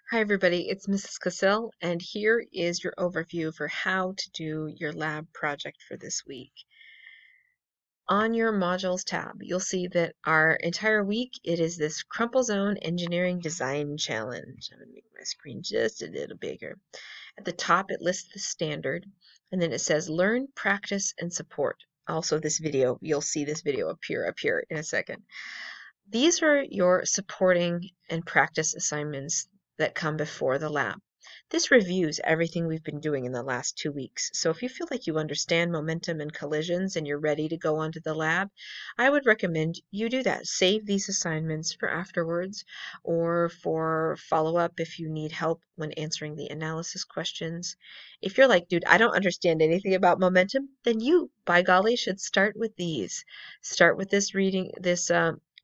Hi everybody, it's Mrs. Cassell, and here is your overview for how to do your lab project for this week. On your modules tab, you'll see that our entire week, it is this Crumple Zone Engineering Design Challenge. I'm going to make my screen just a little bigger. At the top, it lists the standard, and then it says Learn, Practice, and Support. Also this video, you'll see this video appear up here in a second. These are your supporting and practice assignments that come before the lab. This reviews everything we've been doing in the last 2 weeks. So if you feel like you understand momentum and collisions and you're ready to go onto the lab, I would recommend you do that. Save these assignments for afterwards or for follow-up if you need help when answering the analysis questions. If you're like, dude, I don't understand anything about momentum, then you, by golly, should start with these. Start with this reading, this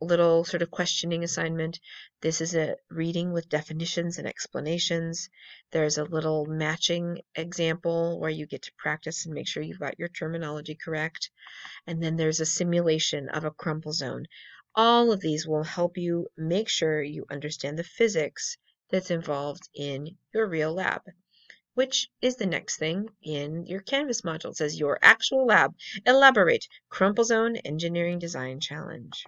little sort of questioning assignment. This is a reading with definitions and explanations. There's a little matching example where you get to practice and make sure you've got your terminology correct. And then there's a simulation of a crumple zone. All of these will help you make sure you understand the physics that's involved in your real lab, which is the next thing in your Canvas module. It says your actual lab. Elaborate Crumple Zone Engineering Design Challenge.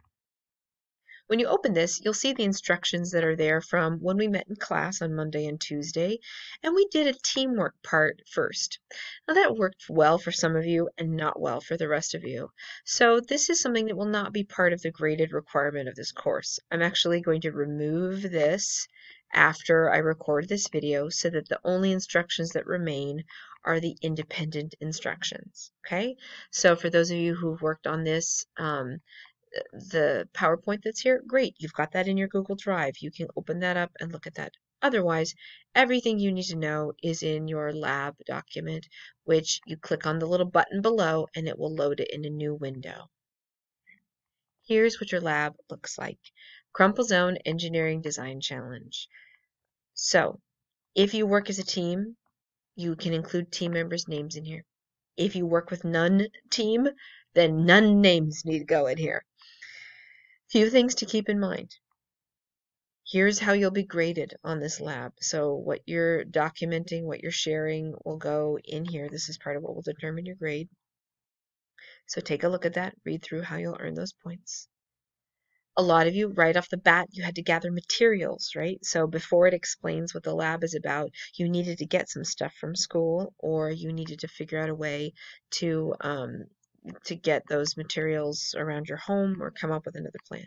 When you open this, you'll see the instructions that are there from when we met in class on Monday and Tuesday, and we did a teamwork part first. Now that worked well for some of you and not well for the rest of you. So this is something that will not be part of the graded requirement of this course. I'm actually going to remove this after I record this video so that the only instructions that remain are the independent instructions. Okay, so for those of you who've worked on this, the PowerPoint that's here, great. You've got that in your Google Drive. You can open that up and look at that. Otherwise, everything you need to know is in your lab document, which you click on the little button below and it will load it in a new window. Here's what your lab looks like. Crumple Zone Engineering Design Challenge. So, if you work as a team, you can include team members' names in here. If you work with none team, then none names need to go in here. Few things to keep in mind. Here's how you'll be graded on this lab. So what you're documenting, what you're sharing will go in here. This is part of what will determine your grade. So take a look at that, read through how you'll earn those points. A lot of you, right off the bat, you had to gather materials, right? So before it explains what the lab is about, you needed to get some stuff from school, or you needed to figure out a way to get those materials around your home or come up with another plan.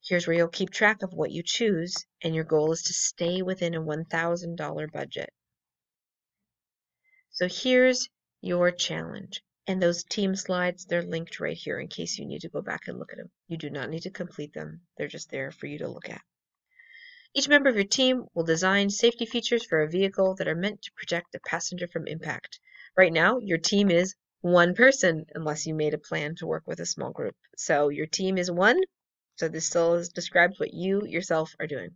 Here's where you'll keep track of what you choose, and your goal is to stay within a $1,000 budget. So here's your challenge. And those team slides, they're linked right here in case you need to go back and look at them. You do not need to complete them. They're just there for you to look at. Each member of your team will design safety features for a vehicle that are meant to protect the passenger from impact. Right now, your team is one person, unless you made a plan to work with a small group. So your team is one. So this still describes what you yourself are doing.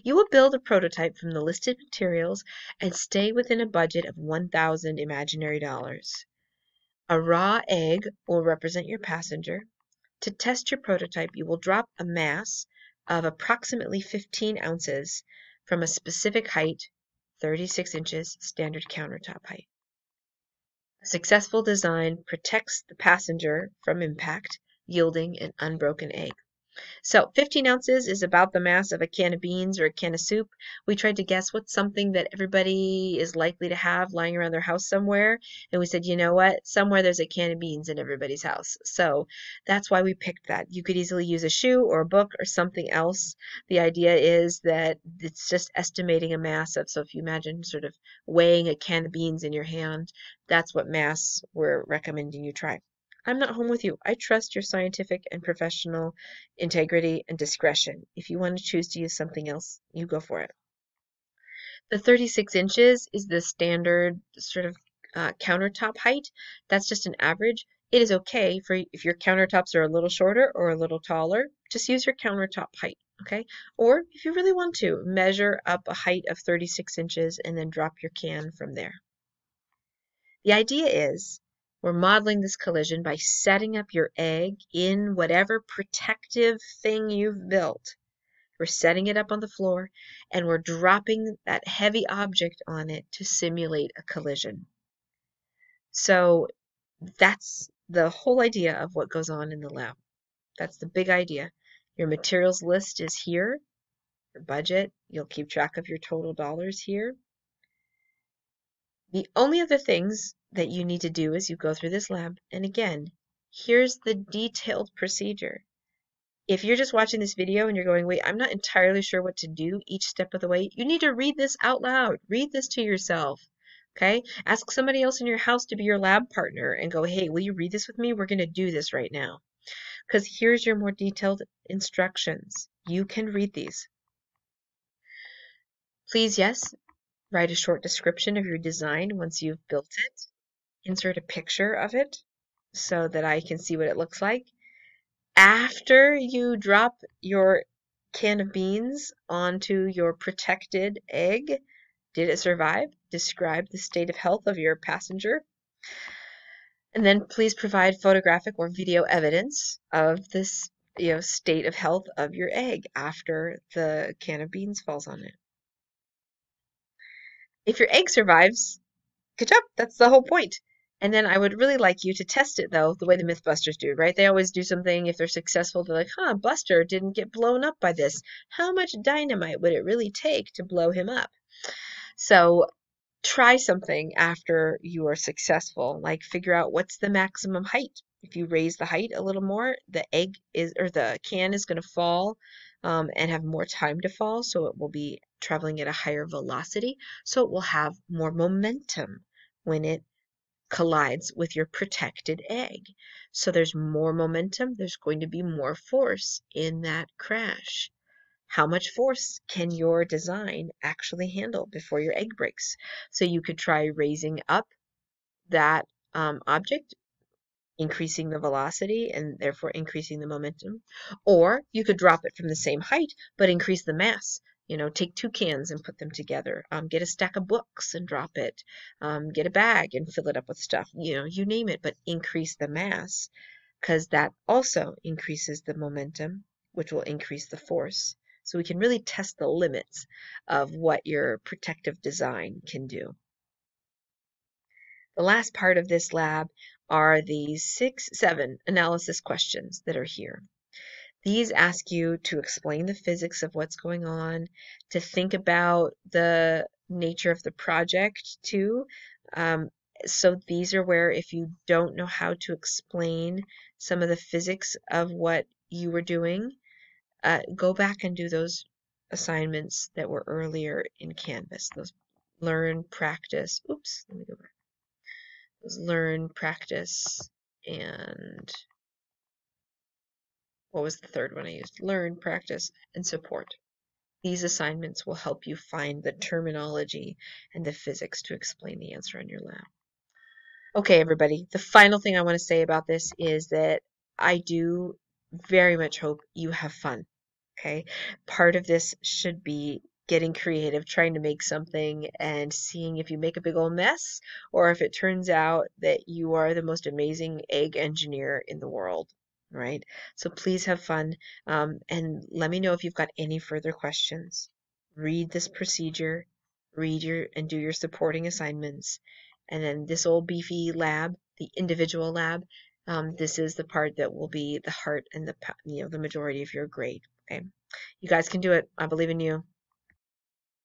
You will build a prototype from the listed materials and stay within a budget of 1,000 imaginary dollars. A raw egg will represent your passenger. To test your prototype, you will drop a mass of approximately 15 ounces from a specific height, 36 inches, standard countertop height. A successful design protects the passenger from impact, yielding an unbroken egg. So 15 ounces is about the mass of a can of beans or a can of soup. We tried to guess what's something that everybody is likely to have lying around their house somewhere. And we said, you know what? Somewhere there's a can of beans in everybody's house. So that's why we picked that. You could easily use a shoe or a book or something else. The idea is that it's just estimating a mass of, so if you imagine sort of weighing a can of beans in your hand, that's what mass we're recommending you try. I'm not home with you. I trust your scientific and professional integrity and discretion. If you want to choose to use something else, you go for it. The 36 inches is the standard sort of countertop height. That's just an average. It is okay for if your countertops are a little shorter or a little taller, just use your countertop height, okay? Or if you really want to, measure up a height of 36 inches and then drop your can from there. The idea is we're modeling this collision by setting up your egg in whatever protective thing you've built We're setting it up on the floor, and we're dropping that heavy object on it to simulate a collision. So that's the whole idea of what goes on in the lab. That's the big idea. Your materials list is here, your budget. You'll keep track of your total dollars here. The only other things that you need to do as you go through this lab, and again, here's the detailed procedure. If you're just watching this video and you're going, wait, I'm not entirely sure what to do each step of the way, you need to read this out loud. Read this to yourself. Okay? Ask somebody else in your house to be your lab partner and go, hey, will you read this with me? We're going to do this right now. Because here's your more detailed instructions. You can read these. Please, yes, write a short description of your design once you've built it. Insert a picture of it so that I can see what it looks like. After you drop your can of beans onto your protected egg, did it survive? Describe the state of health of your passenger. And then please provide photographic or video evidence of this state of health of your egg after the can of beans falls on it. If your egg survives, good job, that's the whole point. And then I would really like you to test it, though, the way the Mythbusters do, right? They always do something, if they're successful, they're like, huh, Buster didn't get blown up by this. How much dynamite would it really take to blow him up? So try something after you are successful, like figure out what's the maximum height. If you raise the height a little more, the egg is, or the can is going to fall and have more time to fall, so it will be traveling at a higher velocity, so it will have more momentum when it collides with your protected egg. So there's more momentum, there's going to be more force in that crash. How much force can your design actually handle before your egg breaks? So you could try raising up that object, increasing the velocity and therefore increasing the momentum. Or you could drop it from the same height, but increase the mass. Take 2 cans and put them together. Get a stack of books and drop it. Get a bag and fill it up with stuff. You name it, but increase the mass, because that also increases the momentum, which will increase the force. So we can really test the limits of what your protective design can do. The last part of this lab are the 7 analysis questions that are here. These ask you to explain the physics of what's going on, to think about the nature of the project too. So these are where, if you don't know how to explain some of the physics of what you were doing, go back and do those assignments that were earlier in Canvas. Those learn, practice. Oops, let me go back. Those learn, practice, and what was the third one I used? Learn, practice, and support. These assignments will help you find the terminology and the physics to explain the answer on your lab. Okay, everybody, the final thing I want to say about this is that I do very much hope you have fun. Okay, part of this should be getting creative, trying to make something and seeing if you make a big old mess or if it turns out that you are the most amazing egg engineer in the world, right? So please have fun and let me know if you've got any further questions. Read this procedure, and do your supporting assignments, and then this old beefy lab, the individual lab, this is the part that will be the heart and the majority of your grade. Okay, you guys can do it. I believe in you.